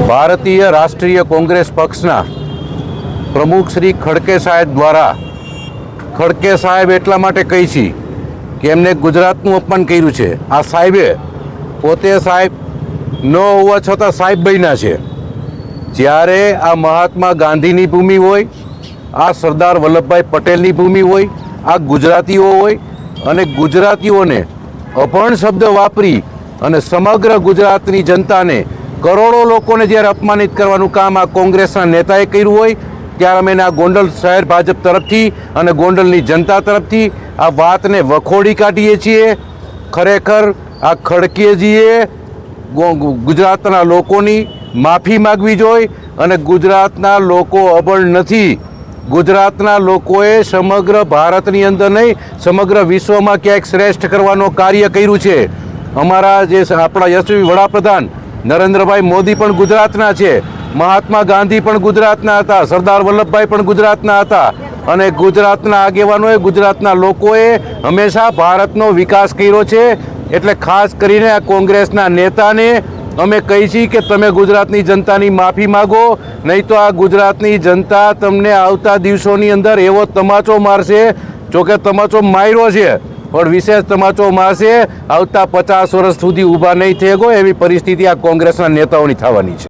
ભારતીય રાષ્ટ્રીય કોંગ્રેસ પક્ષના પ્રમુખ શ્રી ખડકે સાહેબ દ્વારા ખડકે સાહેબ એટલા માટે કહી છે કે એમને ગુજરાતનું અપમાન કર્યું છે। આ સાહેબે પોતે સાહેબ ન હોવા છતાં સાહેબ બન્યા છે। જ્યારે આ મહાત્મા ગાંધીની ભૂમિ હોય, આ સરદાર વલ્લભભાઈ પટેલની ભૂમિ હોય, આ ગુજરાતીઓ હોય અને ગુજરાતીઓને અભણ શબ્દ વાપરી અને સમગ્ર ગુજરાતની જનતાને, કરોડો લોકોને જ્યારે અપમાનિત કરવાનું કામ આ કોંગ્રેસના નેતાએ કર્યું હોય, ત્યારે અમે આ ગોંડલ શહેર ભાજપ તરફથી અને ગોંડલની જનતા તરફથી આ વાતને વખોડી કાઢીએ છીએ। ખરેખર આ ખડકેજીએ ગુજરાતના લોકોની માફી માગવી જોઈએ અને ગુજરાતના લોકો અબળ નથી। ગુજરાતના લોકોએ સમગ્ર ભારતની અંદર નહીં, સમગ્ર વિશ્વમાં ક્યાંક શ્રેષ્ઠ કરવાનું કાર્ય કર્યું છે। અમારા જે આપણા યશસ્વી વડાપ્રધાન નરેન્દ્રભાઈ મોદી પણ ગુજરાતના છે, મહાત્મા ગાંધી પણ ગુજરાતના હતા, સરદાર વલ્લભભાઈ પણ ગુજરાતના હતા અને ગુજરાતના આગેવાનોએ, ગુજરાતના લોકોએ હંમેશા ભારતનો વિકાસ કર્યો છે। એટલે ખાસ કરીને આ કોંગ્રેસના નેતાને અમે કહી છીએ કે તમે ગુજરાતની જનતાની માફી માગો, નહીં તો આ ગુજરાતની જનતા તમને આવતા દિવસોની અંદર એવો તમાચો મારશે। જોકે તમાચો માર્યો છે પણ વિશેષ તમાચો મારશે। આવતા 50 વર્ષ સુધી ઊભા નહીં થઈ ગયો એવી પરિસ્થિતિ આ કોંગ્રેસના નેતાઓની થવાની છે।